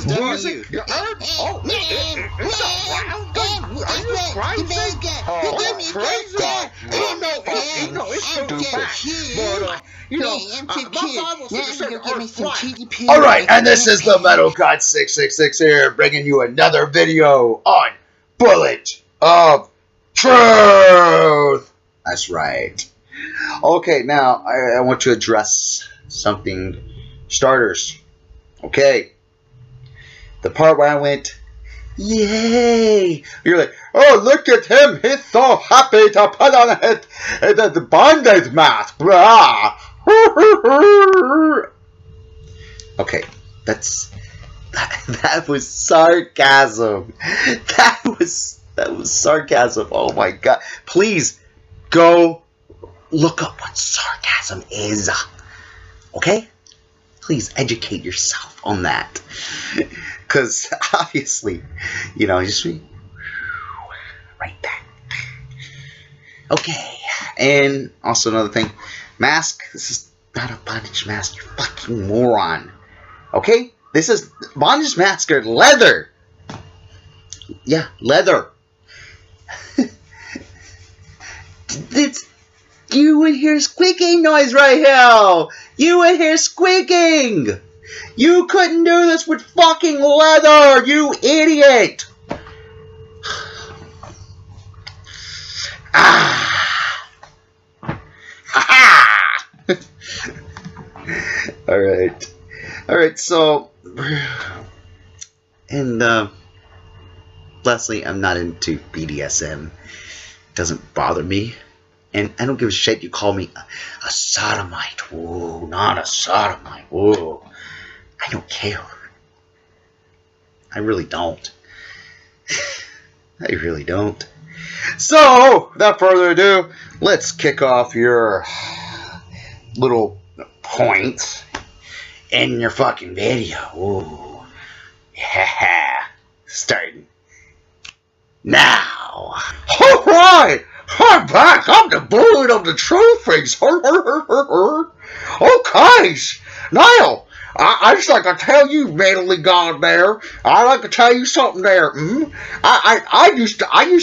was definitely you. Oh, it's a brown gun. Are you crazy? Oh, crazy. It's so bad. Alright, and this is the Metal God 666 here, bringing you another video on Bullet of Truth. That's right. Okay, now I want to address something. Starters. Okay. The part where I went, yay! You're like, oh, look at him. He's so happy to put on the bondage mask. Blah. Okay, that was sarcasm. That was sarcasm. Oh my god. Please go look up what sarcasm is. Okay? Please educate yourself on that. Because obviously, you know, just right there. Okay. And also another thing. Mask. This is not a bondage mask. You fucking moron. Okay? This is bondage mask are leather. Yeah, leather. It's you would hear squeaking noise right here. You would hear squeaking. You couldn't do this with fucking leather, you idiot. Ah. Ha. Alright, so, and, lastly, I'm not into BDSM. It doesn't bother me. And I don't give a shit you call me a sodomite. Whoa, not a sodomite. Whoa. I don't care. I really don't. I really don't. So, without further ado, let's kick off your little points in your fucking video. Ooh. Yeah. Starting now. Alright! I'm back! I'm the bullet of the truth face! Okay! Now, I just like to tell you, manly god there, I like to tell you something there. I used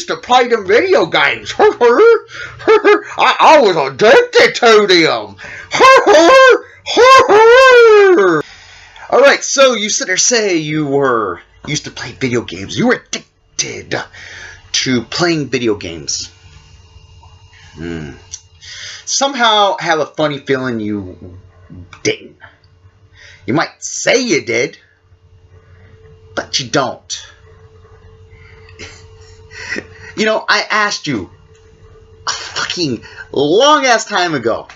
to play them video games. I was addicted to them. Alright, so you sit there say you used to play video games. You were addicted to playing video games. Somehow have a funny feeling you didn't. You might say you did, but you don't. You know, I asked you a fucking long ass time ago,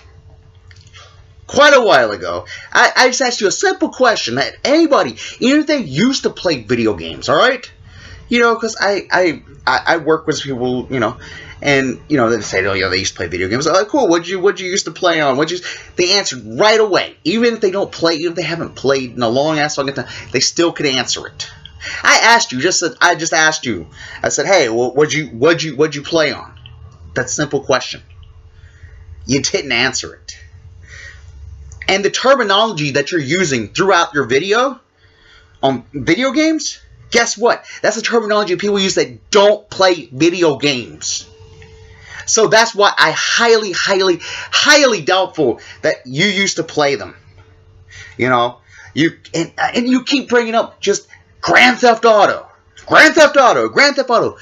quite a while ago, I just asked you a simple question that anybody, even if they used to play video games, alright? You know, because I work with people, you know, and, you know, they say, oh, yeah, they used to play video games. I'm like, cool, what'd you used to play on? They answered right away. Even if they don't play, even if they haven't played in a long ass fucking time, they still could answer it. I asked you, I just asked you. I said, hey, well, what'd you play on? That's a simple question. You didn't answer it. And the terminology that you're using throughout your video on video games, guess what? That's the terminology people use that don't play video games. So that's why I highly doubtful that you used to play them. You know, and you keep bringing up just Grand Theft Auto. Grand Theft Auto, Grand Theft Auto.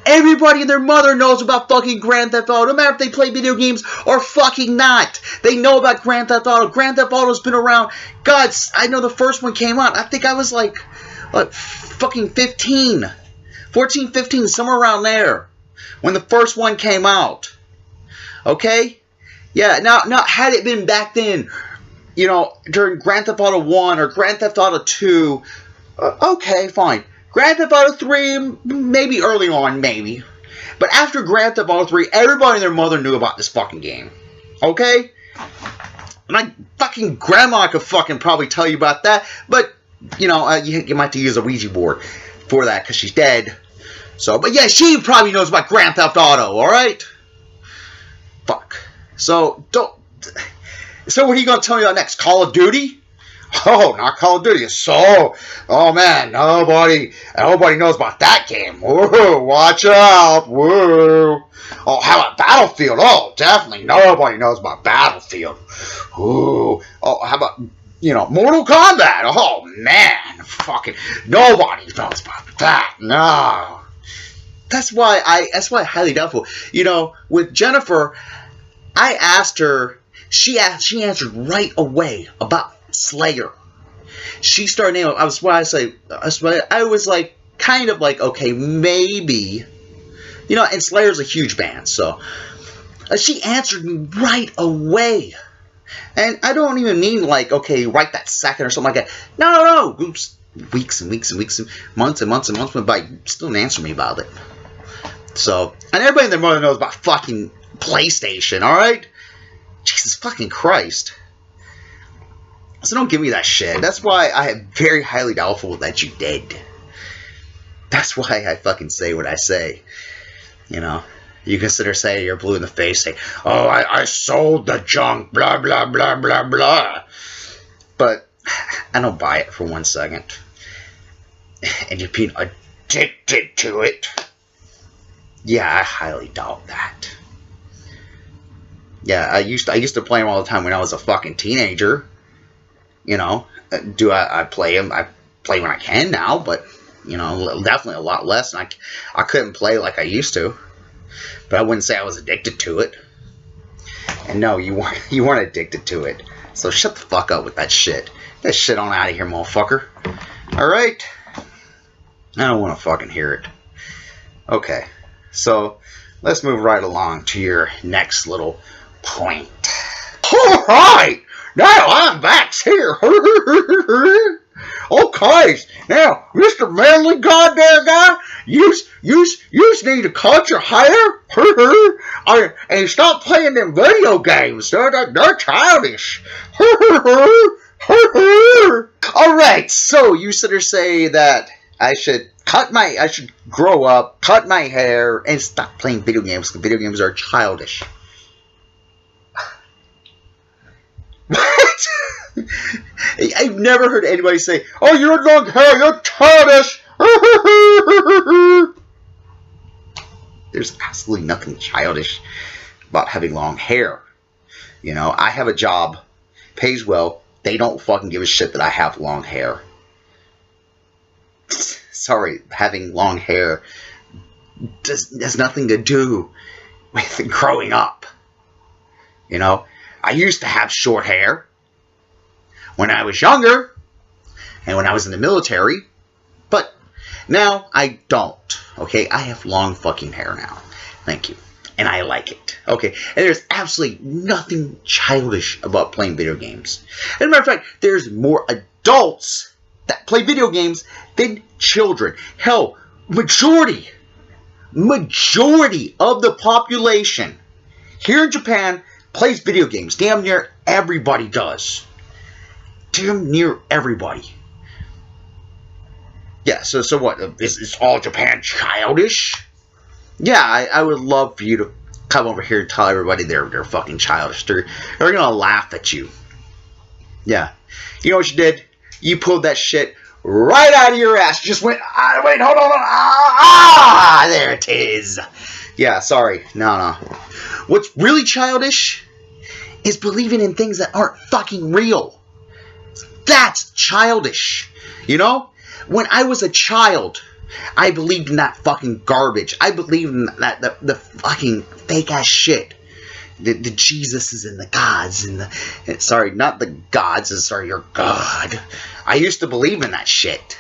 Everybody and their mother knows about fucking Grand Theft Auto, no matter if they play video games or fucking not. They know about Grand Theft Auto. Grand Theft Auto's been around. God, I know the first one came out. I think I was like, what, fucking 14, 15, somewhere around there, when the first one came out. Okay? Yeah, now had it been back then, you know, during Grand Theft Auto 1 or Grand Theft Auto 2, okay, fine. Grand Theft Auto 3, maybe early on, maybe. But after Grand Theft Auto 3, everybody and their mother knew about this fucking game. Okay? My fucking grandma could fucking probably tell you about that, but, you know, you might have to use a Ouija board for that, because she's dead. So, but yeah, she probably knows about Grand Theft Auto, alright? Fuck. So, what are you going to tell me about next? Call of Duty? Oh, not Call of Duty. So, oh man, nobody knows about that game. Whoa, watch out. Whoa. Oh, how about Battlefield? Oh, definitely nobody knows about Battlefield. Ooh. Oh, how about, Mortal Kombat? Oh man, fucking nobody knows about that. No. That's why I highly doubtful. With Jennifer, I asked her, she answered right away about Slayer. She started naming. I was like, kind of like, okay, maybe, and Slayer's a huge band, so she answered me right away, and I don't even mean like, okay, right that second or something like that. No. Oops, weeks and weeks and weeks and months went by, still didn't answer me about it. So, and everybody in their mother knows about fucking PlayStation, all right? Jesus fucking Christ. So don't give me that shit. That's why I am very highly doubtful that you did. That's why I fucking say what I say. You consider saying you're blue in the face, say, oh, I sold the junk, blah, blah, blah, blah, blah. But I don't buy it for 1 second. And you're being addicted to it. Yeah, I highly doubt that. Yeah, I used to play them all the time when I was a fucking teenager. Do I play them? I play when I can now, but definitely a lot less. And I couldn't play like I used to. But I wouldn't say I was addicted to it. And no, you weren't addicted to it. So shut the fuck up with that shit. Get that shit on out of here, motherfucker. All right. I don't want to fucking hear it. Okay. So, let's move right along to your next little point. Alright! Now I'm back here! Okay, now, Mr. Manly Goddamn Guy, you need to cut your hair and stop playing them video games. They're childish. Alright, so you sit there say that I should grow up, cut my hair, and stop playing video games, because video games are childish. What? I've never heard anybody say, oh, you have long hair, you're childish. There's absolutely nothing childish about having long hair. I have a job, pays well, they don't fucking give a shit that I have long hair. Sorry, having long hair has nothing to do with growing up. I used to have short hair when I was younger and when I was in the military, but now I don't, okay? I have long fucking hair now. Thank you. And I like it, okay? And there's absolutely nothing childish about playing video games. As a matter of fact, there's more adults that play video games than children. Hell, majority of the population here in Japan plays video games. Damn near everybody does. Damn near everybody. Yeah, so what? Is all Japan childish? Yeah, I would love for you to come over here and tell everybody they're fucking childish. They're gonna laugh at you. Yeah. You know what you did? You pulled that shit right out of your ass. You just went, wait, hold on. There it is. Yeah, sorry. No. What's really childish is believing in things that aren't fucking real. That's childish. When I was a child, I believed in that fucking garbage. I believed in that the fucking fake ass shit. The Jesuses and the gods and sorry, not the gods, sorry, your God. I used to believe in that shit.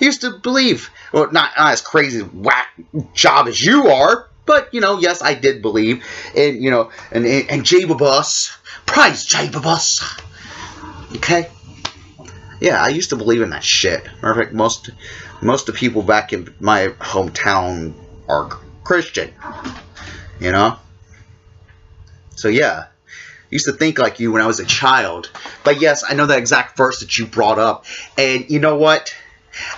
I used to believe, well, not as crazy whack job as you are, but yes, I did believe in and Jababus, prize Jababus. Okay, yeah, I used to believe in that shit. Matter of fact, most of the people back in my hometown are Christian. So yeah, I used to think like you when I was a child. But yes, I know that exact verse that you brought up. And you know what?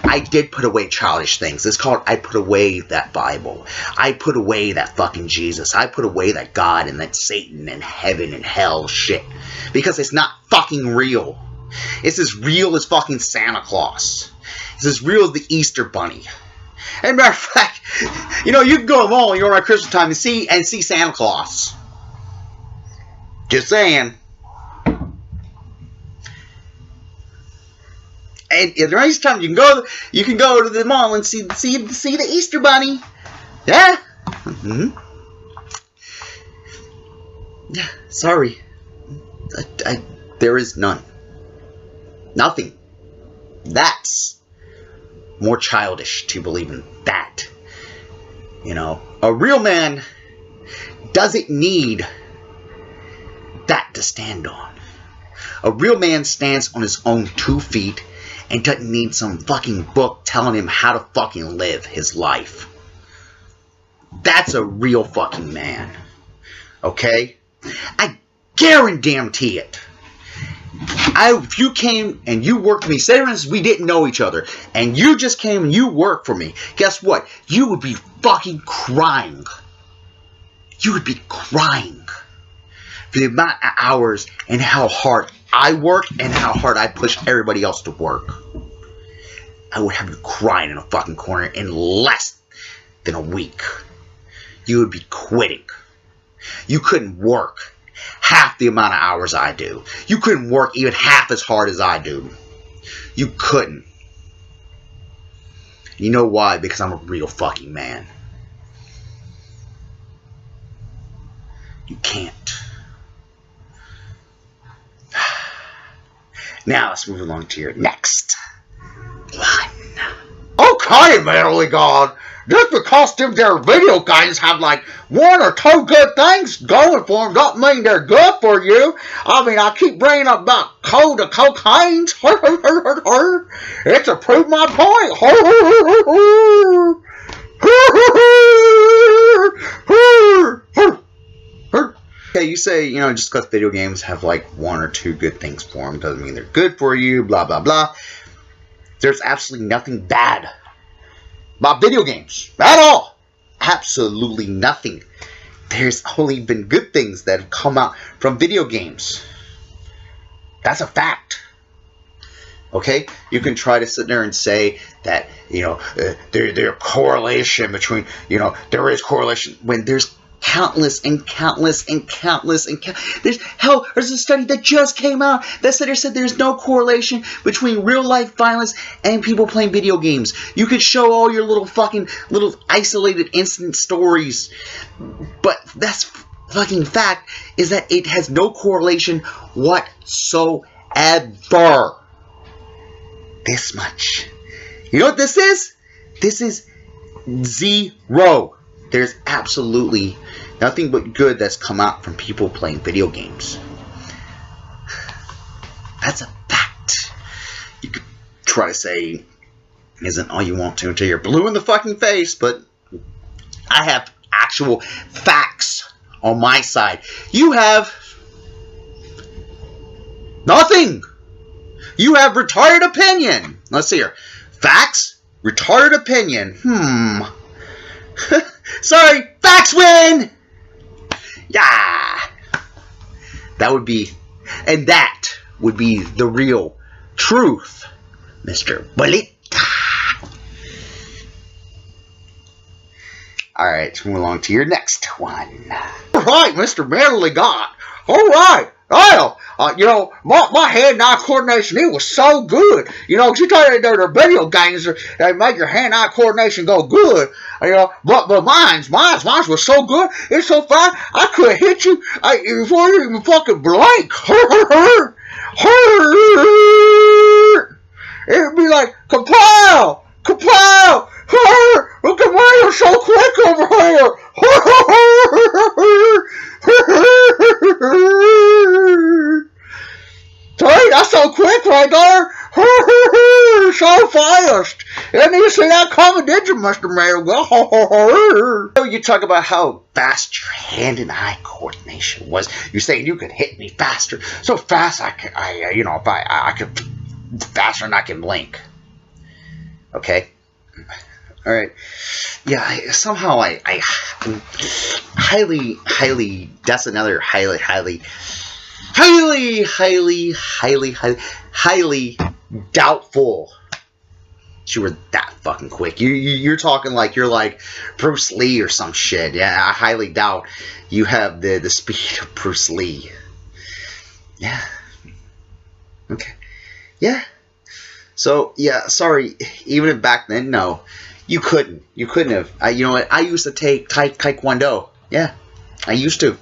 I did put away childish things. It's called I put away that Bible. I put away that fucking Jesus. I put away that God and that Satan and heaven and hell shit. Because it's not fucking real. It's as real as fucking Santa Claus. It's as real as the Easter Bunny. And matter of fact, you know, you can go to the mall around Christmas time and see Santa Claus. Just saying. And at the right time, you can go to the mall and see the Easter Bunny. Yeah. Mm-hmm. Yeah. Sorry. There is none. Nothing. That's more childish to believe in that. You know, a real man doesn't need that to stand on. A real man stands on his own 2 feet and doesn't need some fucking book telling him how to fucking live his life. That's a real fucking man. Okay? I guarantee it. If you came and you worked for me, say for instance we didn't know each other, and you just came and you worked for me, guess what? You would be fucking crying. You would be crying for the amount of hours and how hard I work and how hard I push everybody else to work. I would have you crying in a fucking corner in less than a week. You would be quitting. You couldn't work half the amount of hours I do. You couldn't work even half as hard as I do. You couldn't. You know why? Because I'm a real fucking man. You can't. Now let's move along to your next one. Okay, Manly God. Just because them there video games have like 1 or 2 good things going for them, don't mean they're good for you. I mean, I keep bringing up about cocaine. It's to prove my point. Okay, you say, you know, just because video games have like 1 or 2 good things for them doesn't mean they're good for you, blah, blah, blah. There's absolutely nothing bad about video games at all. Absolutely nothing. There's only been good things that have come out from video games. That's a fact. Okay? You can try to sit there and say that, you know, there's correlation between, you know, there is correlation when there's countless and countless and countless and there's a study that just came out that said there's no correlation between real life violence and people playing video games. You could show all your little isolated incident stories, but that's fucking fact is that it has no correlation whatsoever. This much. You know what this is? This is zero. There's absolutely nothing but good that's come out from people playing video games. That's a fact. You could try to say isn't all you want to until you're blue in the fucking face, but I have actual facts on my side. You have nothing. You have retarded opinion. Let's see here. Facts, retarded opinion. Sorry, facts win! Yeah! That would be the real truth, Mr. Bullet. Alright, let's move along to your next one. Alright, Mr. Manly God. Alright. Well, you know, my hand-eye coordination, it was so good. You know, you tell you they're video games, they make your hand-eye coordination go good. You know, but mine was so good, it's so fast, I could have hit you before you even fucking blink. It would be like, kapow! Kapow! Look at me, you're so quick over here! See, that's so quick right there! So fast! You didn't see that coming, did you, Mr. Mayor? You talk about how fast your hand and eye coordination was. You're saying you could hit me faster. So fast I could faster than I can blink. Okay? Alright. Yeah, highly, that's another highly highly doubtful you were that fucking quick. You're talking like you're like Bruce Lee or some shit. Yeah, I highly doubt you have the speed of Bruce Lee. Yeah. Okay. Yeah. So, yeah, sorry. Even if back then, no. You couldn't. You couldn't have. You know what? I used to take Taekwondo. Yeah. I used to.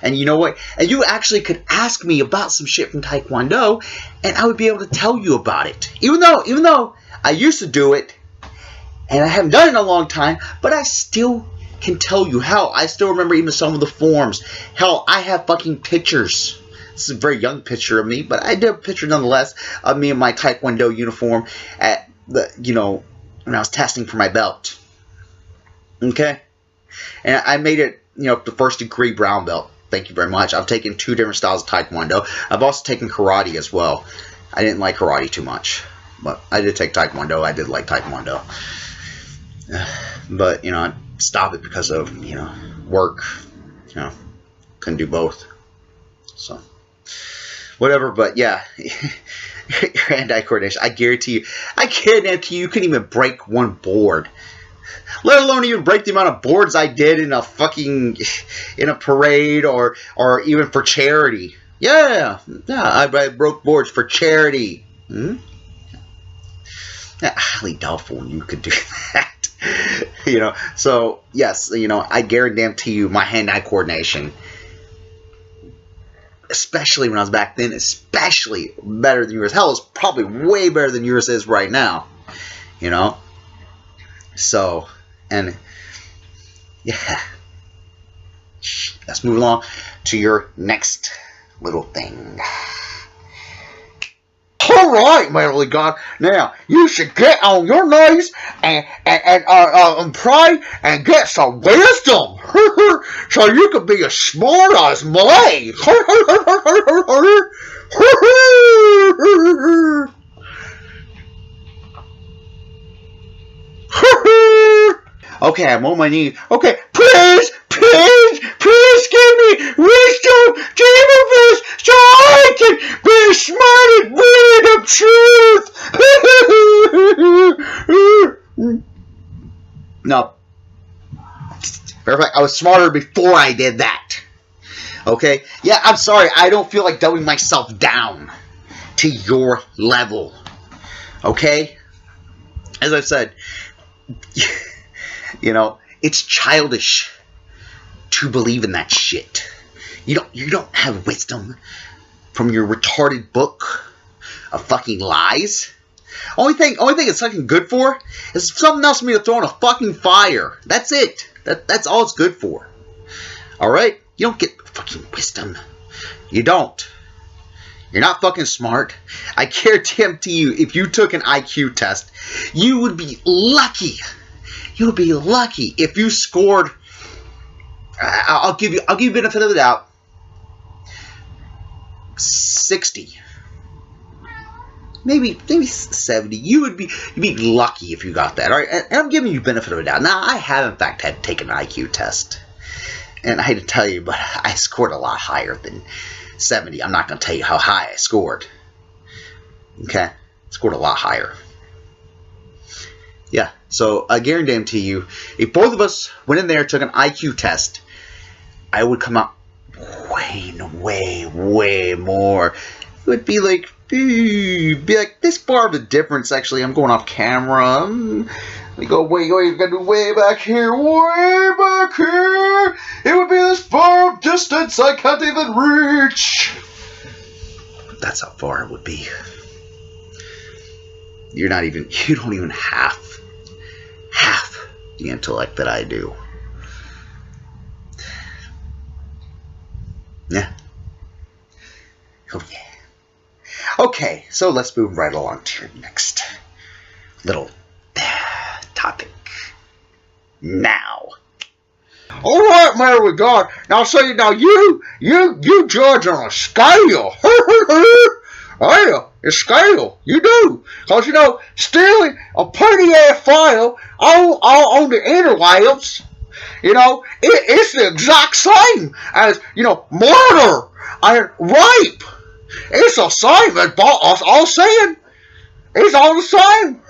And you know what? And you actually could ask me about some shit from Taekwondo, and I would be able to tell you about it. Even though I used to do it, and I haven't done it in a long time, but I still can tell you how. I still remember even some of the forms. Hell, I have fucking pictures. This is a very young picture of me, but I did a picture nonetheless of me in my Taekwondo uniform at the, when I was testing for my belt. Okay? And I made it, the first degree brown belt. Thank you very much. I've taken 2 different styles of Taekwondo. I've also taken karate as well. I didn't like karate too much, but I did take Taekwondo. I did like Taekwondo. But, I stopped it because of, work. Couldn't do both. So, whatever, but yeah. Your hand-eye coordination. I guarantee you couldn't even break one board. Let alone even break the amount of boards I did in a parade or even for charity. Yeah, I broke boards for charity. Highly doubtful you could do that. So yes, I guarantee you my hand-eye coordination, especially when I was back then, especially better than yours. Hell, it's probably way better than yours is right now. So, and yeah, let's move along to your next little thing. Alright, my little god, now you should get on your knees and pray and get some wisdom so you can be as smart as me. Okay, I'm on my knees. Okay, please give me wisdom, demons, so I can be smart and read the truth. No. Matter of fact, I was smarter before I did that. Okay? Yeah, I'm sorry. I don't feel like dumbing myself down to your level. Okay? As I've said, it's childish to believe in that shit. You don't have wisdom from your retarded book of fucking lies. Only thing it's fucking good for is something else for me to throw in a fucking fire. That's it. That's all it's good for. Alright? You don't get fucking wisdom. You don't. You're not fucking smart. I guarantee you, if you took an IQ test, you would be lucky. You would be lucky if you scored. I'll give you benefit of the doubt. 60, maybe 70. You'd be lucky if you got that. All right, and I'm giving you benefit of the doubt. Now, I have in fact had to take an IQ test, and I hate to tell you, but I scored a lot higher than 70. I'm not going to tell you how high I scored. Okay, I scored a lot higher. Yeah, so I guarantee you, if both of us went in there, took an IQ test, I would come out way more. It would be like this far of a difference. Actually, I'm going off camera. We go way back here. It would be this far of distance I can't even reach. But that's how far it would be. You don't even half the intellect that I do. Yeah. Oh yeah. Okay, so let's move right along to your next little topic. Now. Alright, my little god. Now you judge on a scale. A scale. You do. Because, stealing a pretty ass file on the interwebs You know, it's the exact same as, you know, murder and rape. It's the same. That's all saying. It's all the same.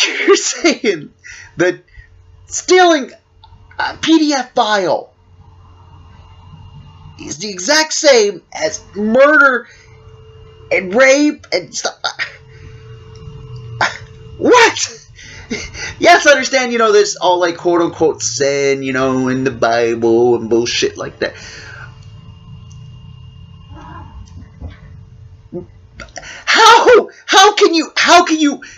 You're saying that stealing a PDF file is the exact same as murder and rape and stuff. What? Yes, I understand, you know, there's all like quote unquote sin, you know, in the Bible and bullshit like that.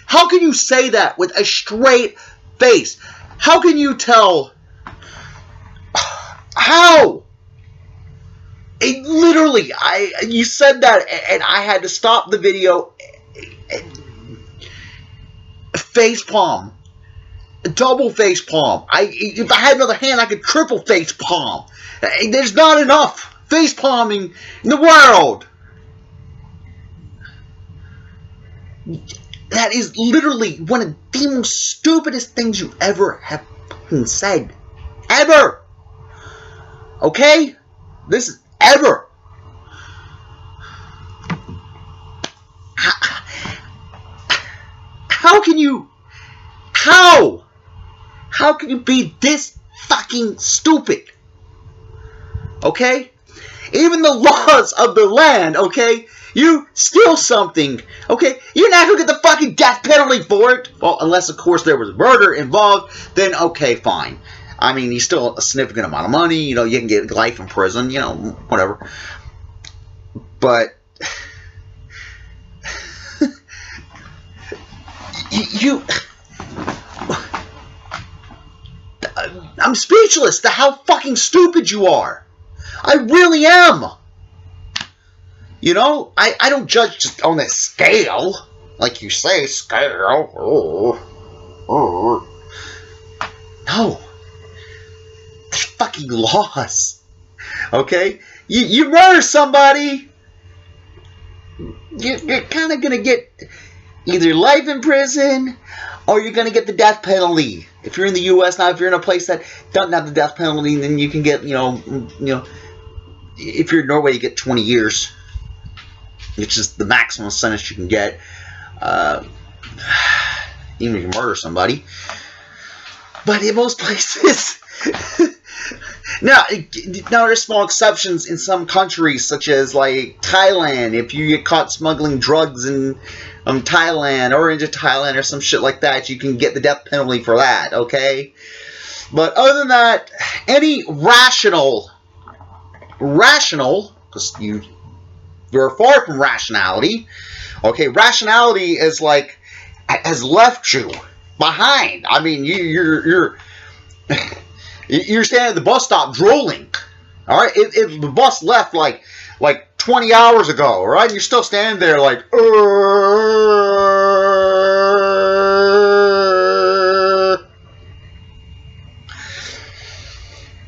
How can you say that with a straight face? How can you tell? How? It literally, you said that, and I had to stop the video. Face palm, double face palm. If I had another hand, I could triple face palm. There's not enough face palming in the world. That is literally one of the most stupidest things you ever have said. Ever. Okay? This is ever. How can you... How can you be this fucking stupid? Okay? Even the laws of the land, okay? You steal something, okay? You're not gonna get the fucking death penalty for it. Well, unless, of course, there was murder involved, then okay, fine. I mean, you steal a significant amount of money, you know, you can get life in prison, you know, whatever. But... I'm speechless to how fucking stupid you are. I really am. You know, I don't judge just on that scale. Like you say, scale. No. There's fucking laws. Okay? You murder somebody, you're kind of going to get either life in prison or you're going to get the death penalty. If you're in the U.S. now, if you're in a place that doesn't have the death penalty, then you can get, you know, if you're in Norway, you get 20 years. Which is the maximum sentence you can get, even if you murder somebody. But in most places, now there's small exceptions in some countries, such as like Thailand. If you get caught smuggling drugs in Thailand or into Thailand or some shit like that, you can get the death penalty for that. Okay, but other than that, any rational, because you're far from rationality. Okay, rationality is like has left you behind. I mean, you're standing at the bus stop drooling. All right, if the bus left like 20 hours ago, all right, and you're still standing there like,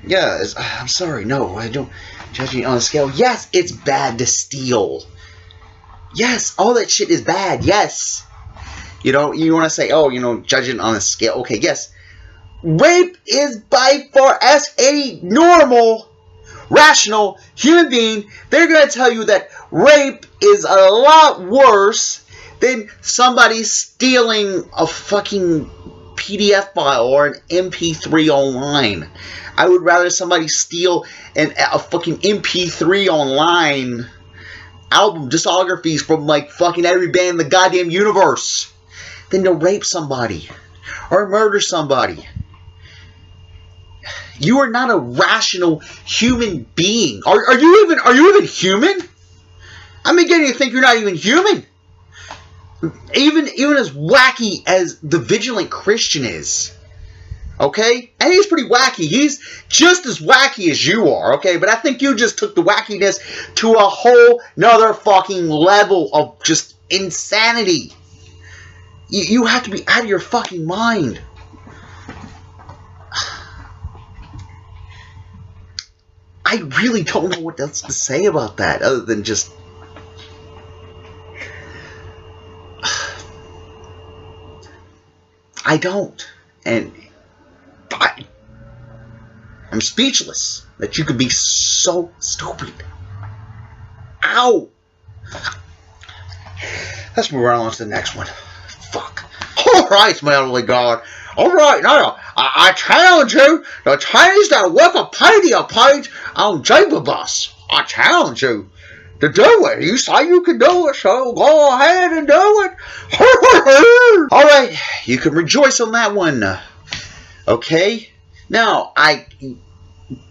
yeah. I'm sorry, no, I don't. Judging on a scale, yes, it's bad to steal. Yes, all that shit is bad, yes. You know, you want to say, oh, you know, judging on a scale, okay, yes. Rape is by far, as a normal, rational human being, they're going to tell you that rape is a lot worse than somebody stealing a fucking PDF file or an MP3 online. I would rather somebody steal a fucking MP3 online album discographies from like fucking every band in the goddamn universe than to rape somebody or murder somebody. You are not a rational human being. Are you even human? I'm beginning to think you're not even human. Even as wacky as the vigilant Christian is. Okay? And he's pretty wacky. He's just as wacky as you are, okay? But I think you just took the wackiness to a whole nother fucking level of just insanity. You have to be out of your fucking mind. I really don't know what else to say about that other than just... I don't. And I'm speechless that you could be so stupid. Ow! Let's move on to the next one. Fuck. Alright, my only God. Alright, now, I challenge you to change that Wikipedia page on Jababus. I challenge you to do it. You say you can do it, so go ahead and do it. Alright, you can rejoice on that one. Okay? Now, I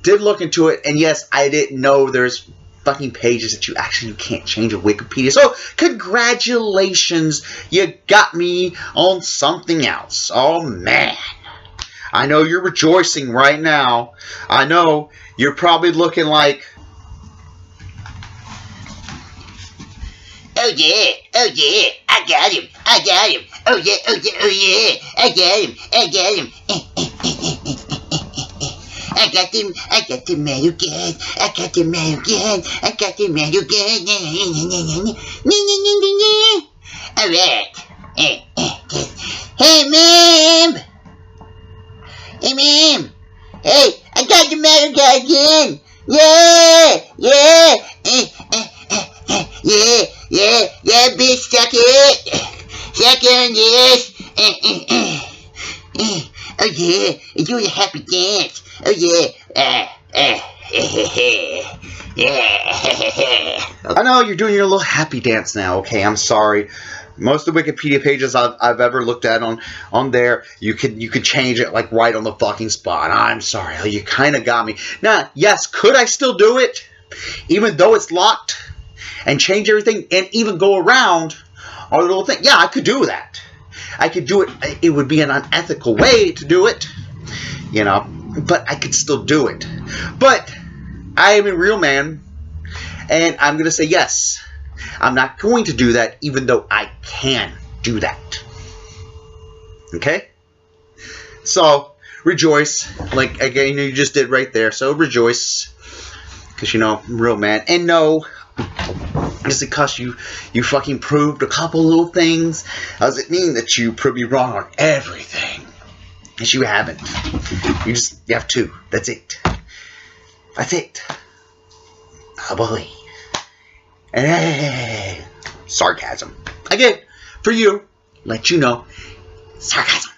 did look into it, and yes, I didn't know there's fucking pages that you can't change on Wikipedia. So, congratulations, you got me on something else. Oh, man. I know you're rejoicing right now. I know you're probably looking like, oh yeah, I got him, oh yeah, I got him, I got the mail gun, alright, hey ma'am, hey, I got the mail gun again, yeah, bitch, suck it on this, oh yeah, do a happy dance, oh yeah, I know you're doing your little happy dance now. Okay, I'm sorry. Most of the Wikipedia pages I've ever looked at on there, you could change it like right on the fucking spot. I'm sorry, you kind of got me. Now, yes, could I still do it, even though it's locked, and change everything, and even go around our little thing? Yeah, I could do that. I could do it. It would be an unethical way to do it, you know, but I could still do it. But I am a real man, and I'm going to say yes. I'm not going to do that, even though I can do that. Okay? So, rejoice. Like, again, you just did right there. So, rejoice. Because, you know, I'm a real man. And no, just because you fucking proved a couple little things, doesn't mean that you prove me wrong on everything. Because you haven't. You have two. That's it. That's it. Oh boy. And hey, sarcasm. Again, for you, let you know, sarcasm.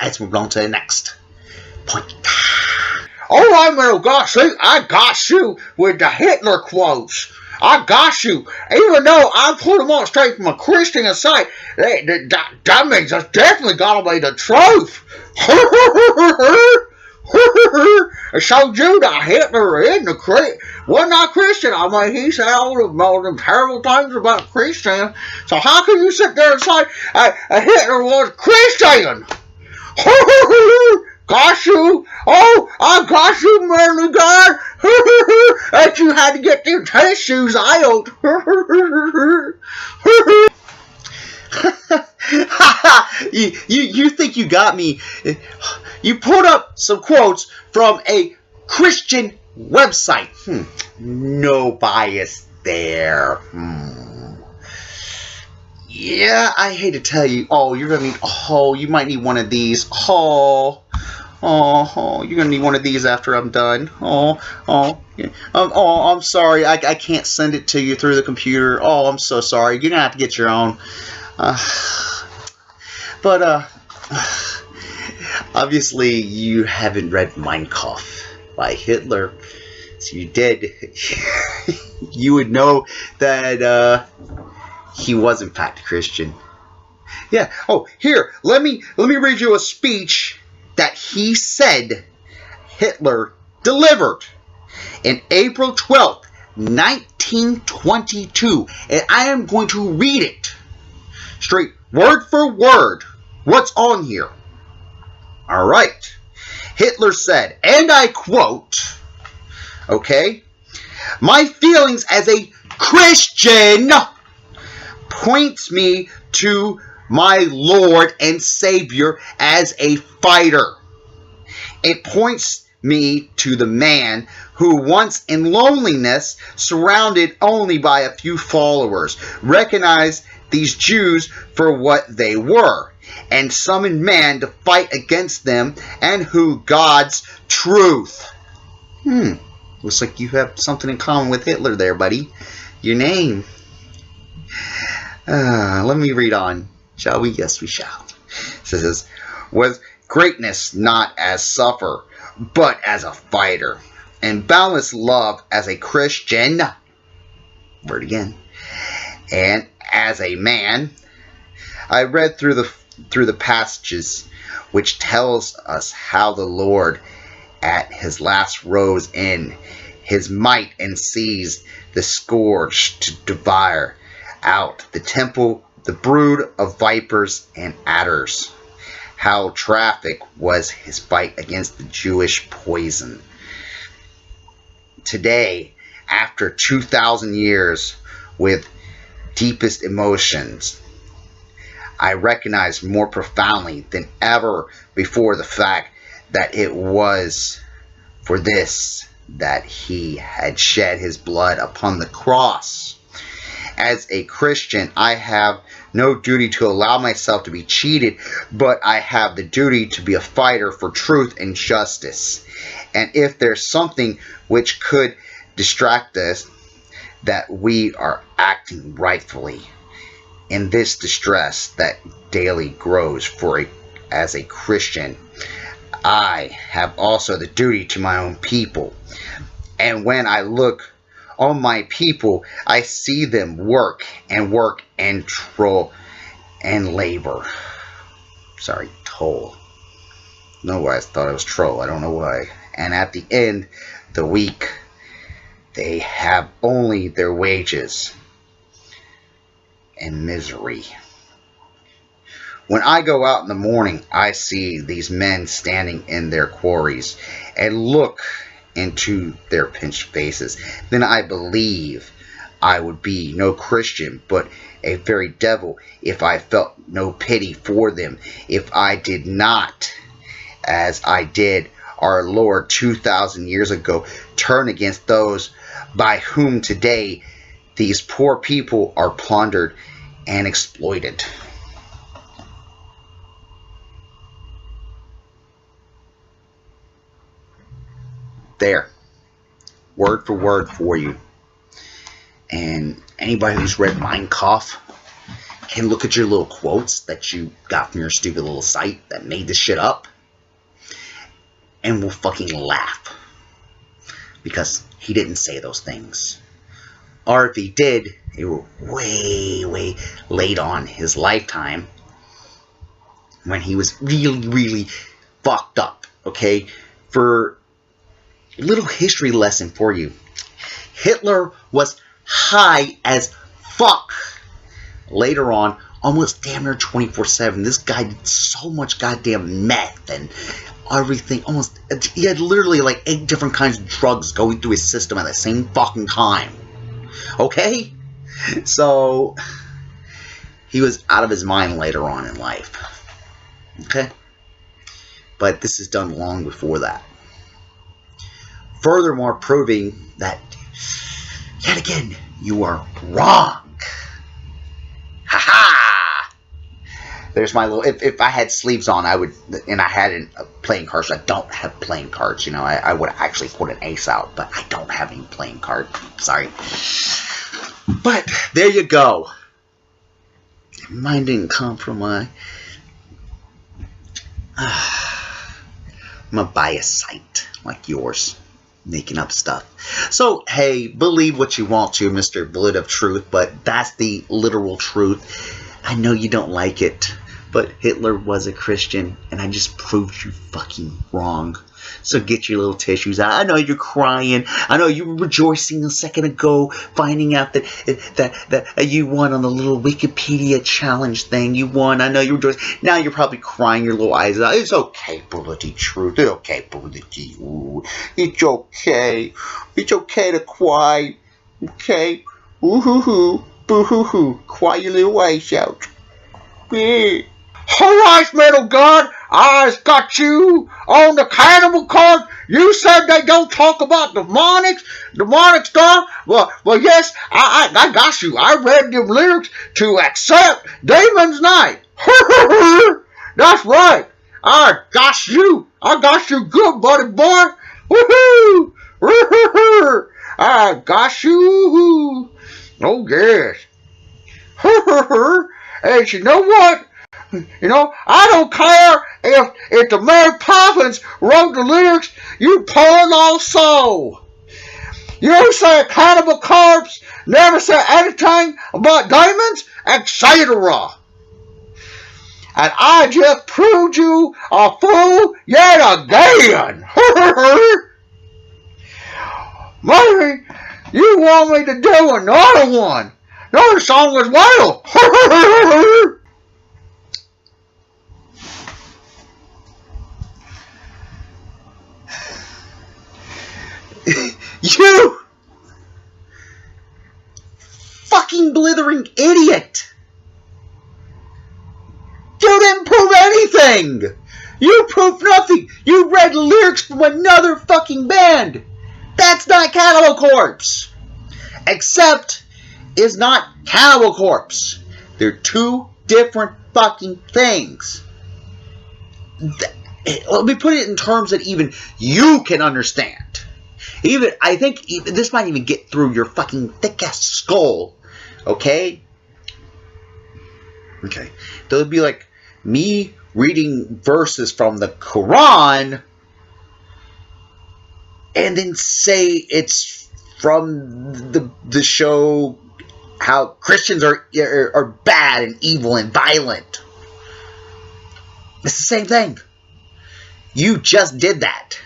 Let's move on to the next point. Alright, man, I got you with the Hitler quotes. I got you. Even though I put them on straight from a Christian side, that means it's definitely gotta be the truth. It showed you that Hitler wasn't not Christian. I mean, he said all the terrible things about Christians. So how can you sit there and say Hitler was Christian? Got you. Oh, I got you, manly guy. That you had to get them tissues out. You think you got me? You put up some quotes from a Christian website. No bias there. Yeah, I hate to tell you. Oh, you're gonna need. Oh, you might need one of these. Oh, you're gonna need one of these after I'm done. Yeah. I'm sorry. I can't send it to you through the computer. Oh, I'm so sorry. You're gonna have to get your own. Obviously, you haven't read Mein Kampf by Hitler. So you did. You would know that he was in fact Christian. Yeah. Oh, here. Let me read you a speech that he said Hitler delivered in April 12th, 1922. And I am going to read it straight, word for word, what's on here. All right. Hitler said, and I quote, okay, "My feelings as a Christian points me to my Lord and Savior as a fighter. It points me to the man who once in loneliness, surrounded only by a few followers, recognized these Jews for what they were, and summoned man to fight against them, and who God's truth. Looks like you have something in common with Hitler there, buddy. Your name. Let me read on. Shall we? Yes, we shall. It says, was greatness not as suffer, but as a fighter, and boundless love as a Christian. Word again. And as a man, I read through the passages which tells us how the Lord at his last rose in his might and seized the scourge to devour out the temple, the brood of vipers and adders. How traffic was his fight against the Jewish poison. Today, after 2,000 years, with deepest emotions, I recognize more profoundly than ever before the fact that it was for this that he had shed his blood upon the cross. As a Christian, I have no duty to allow myself to be cheated, but I have the duty to be a fighter for truth and justice. And if there's something which could distract us, that we are acting rightfully in this distress that daily grows as a Christian, I have also the duty to my own people. And when I look on my people, I see them work and toil and labor. Sorry, toll. No, I thought it was troll. I don't know why. And at the end, the week, they have only their wages and misery. When I go out in the morning, I see these men standing in their quarries and look into their pinched faces. Then I believe I would be no Christian, but a very devil, if I felt no pity for them, if I did not, as I did our Lord 2,000 years ago, turn against those by whom today these poor people are plundered and exploited. There, word for word for you. And anybody who's read Mein Kampf can look at your little quotes that you got from your stupid little site that made this shit up and will fucking laugh, because he didn't say those things. Or if he did, they were way, way late on his lifetime when he was really, really fucked up. Okay? For a little history lesson for you. Hitler was high as fuck. Later on, almost damn near 24/7. This guy did so much goddamn meth and everything. Almost, he had literally like 8 different kinds of drugs going through his system at the same fucking time. Okay? So, he was out of his mind later on in life. Okay? But this is done long before that. Furthermore, proving that, yet again, you are wrong. Ha-ha! There's my little... If I had sleeves on, I would... And I had playing cards. I don't have playing cards, you know. I would actually put an ace out, but I don't have any playing card. Sorry. But, there you go. Mine didn't come from my... I'm gonna buy a site like yours. Making up stuff. So, hey, believe what you want to, Mr. Bullet of Truth, but that's the literal truth. I know you don't like it, but Hitler was a Christian, and I just proved you fucking wrong. So get your little tissues out. I know you're crying. I know you were rejoicing a second ago, finding out that you won on the little Wikipedia challenge thing. You won. I know you were rejoicing. Now you're probably crying your little eyes out. It's okay, Bullet of Truth. It's okay, Bullet of Truth. It's okay. It's okay to cry. Okay? Ooh-hoo-hoo. Boo-hoo-hoo. Cry your little eyes out. Yeah. Alright, Metal God, I've got you on the cannibal card. You said they don't talk about demonic stuff? Well, yes, I got you. I read them lyrics to Accept Damon's Night. That's right. I got you. I got you good, buddy boy. Woohoo! I got you. Oh, yes. And you know what? I don't care if the Mary Poppins wrote the lyrics, you porn also. You said Cannibal Corpse never said anything about diamonds, etc. And I just proved you a fool yet again. Maybe you want me to do another one. Another song as well. You fucking blithering idiot. You didn't prove anything. You proved nothing. You read lyrics from another fucking band. That's not Cannibal Corpse. Except it's not Cannibal Corpse. They're two different fucking things. Let me put it in terms that even you can understand. I think this might even get through your fucking thick-ass skull. Okay? Okay. They'll be like me reading verses from the Quran and then say it's from the show how Christians are bad and evil and violent. It's the same thing. You just did that.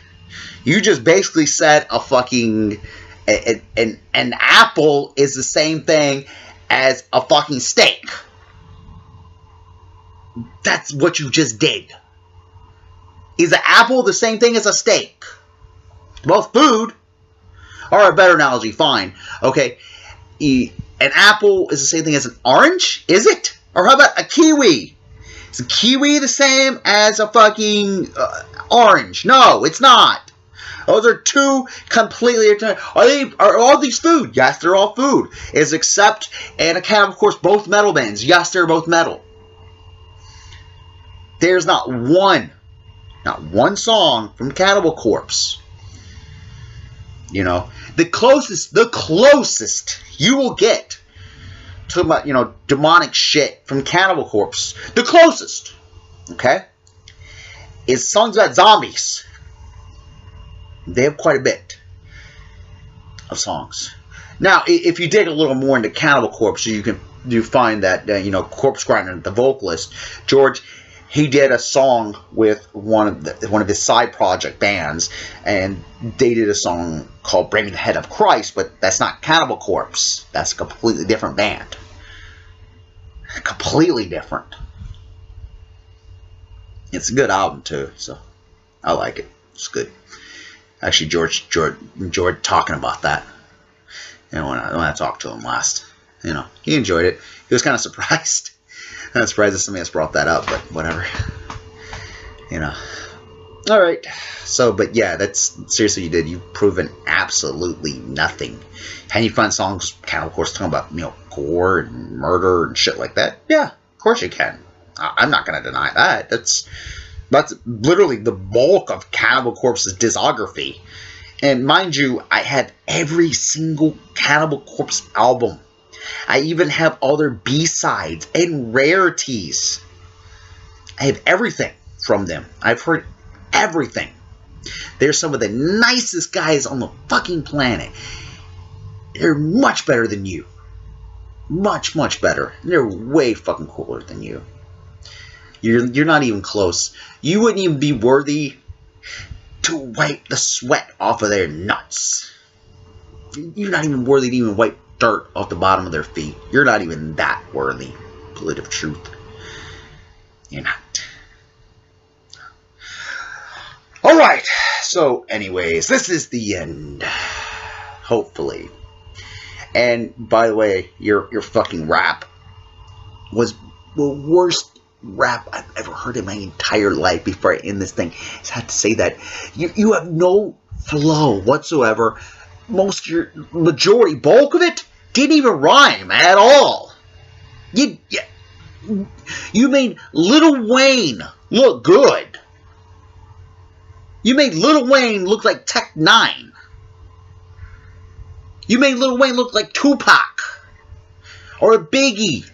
You just basically said a fucking an apple is the same thing as a fucking steak. That's what you just did. Is an apple the same thing as a steak? Both food. Or a better analogy, fine. Okay. An apple is the same thing as an orange? Is it? Or how about a kiwi? Is a kiwi the same as a fucking orange? No, it's not. Those are two completely different. Are all these food? Yes, they're all food. Is Accept and Cannibal Corpse both metal bands? Yes, they're both metal. There's not one song from Cannibal Corpse. The closest you will get to about, demonic shit from Cannibal Corpse, the closest, okay, is songs about zombies. They have quite a bit of songs. Now, if you dig a little more into Cannibal Corpse, you find that Corpse Grinder, the vocalist George, he did a song with one of his side project bands, and they did a song called "Bringing the Head of Christ," but that's not Cannibal Corpse. That's a completely different band. Completely different. It's a good album too, so I like it. It's good. Actually, George enjoyed talking about that. When I talked to him last, he enjoyed it. He was kind of surprised. I'm not surprised that somebody else brought that up, but whatever. All right. So, but yeah, that's seriously you did. You've proven absolutely nothing. Can you find songs, Cannibal Corpse, talking about gore and murder and shit like that? Yeah, of course you can. I'm not going to deny that. That's literally the bulk of Cannibal Corpse's discography. And mind you, I had every single Cannibal Corpse album. I even have all their B-sides and rarities. I have everything from them. I've heard everything. They're some of the nicest guys on the fucking planet. They're much better than you. Much, much better. They're way fucking cooler than you. You're not even close. You wouldn't even be worthy to wipe the sweat off of their nuts. You're not even worthy to even wipe dirt off the bottom of their feet. You're not even that worthy. Bullet of truth. You're not. Alright. So, anyways, this is the end. Hopefully. And, by the way, your fucking rap was the worst rap I've ever heard in my entire life before I end this thing. I just have to say that you have no flow whatsoever. Most of your majority, bulk of it, didn't even rhyme at all. You made Lil Wayne look good. You made Lil Wayne look like Tech 9. You made Lil Wayne look like Tupac. Or Biggie.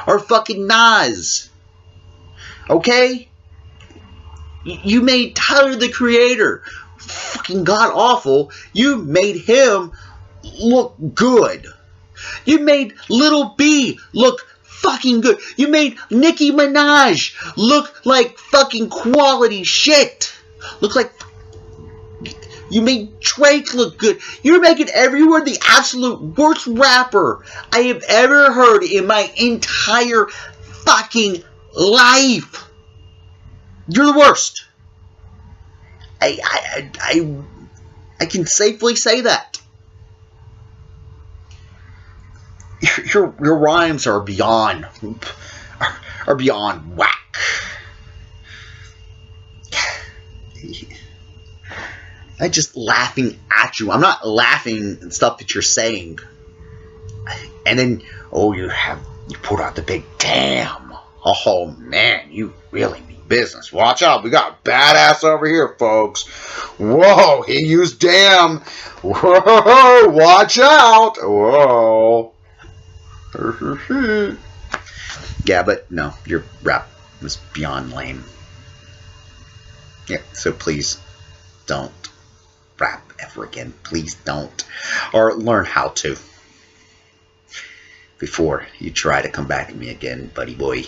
Or fucking Nas. Okay? You made Tyler, the Creator, fucking god-awful. You made him look good. You made Lil B look fucking good. You made Nicki Minaj look like fucking quality shit. Look like... You made Drake look good. You're making everyone the absolute worst rapper I have ever heard in my entire fucking life. You're the worst. I can safely say that. Your rhymes are beyond whack. I'm just laughing at you. I'm not laughing at stuff that you're saying. And then, you put out the big damn. Oh man, you really mean business. Watch out, we got a badass over here, folks. Whoa, he used damn. Whoa, watch out. Whoa. Yeah, but no, your rap was beyond lame. Yeah, so please don't rap ever again. Please don't. Or learn how to. Before you try to come back to me again, buddy boy.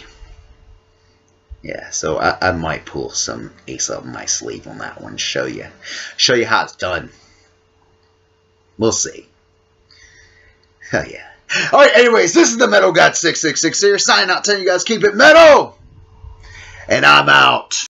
Yeah, so I might pull some ace up my sleeve on that one. Show you how it's done. We'll see. Hell yeah. Alright, anyways, this is the Metal God 666 here, signing out, telling you guys keep it metal. And I'm out.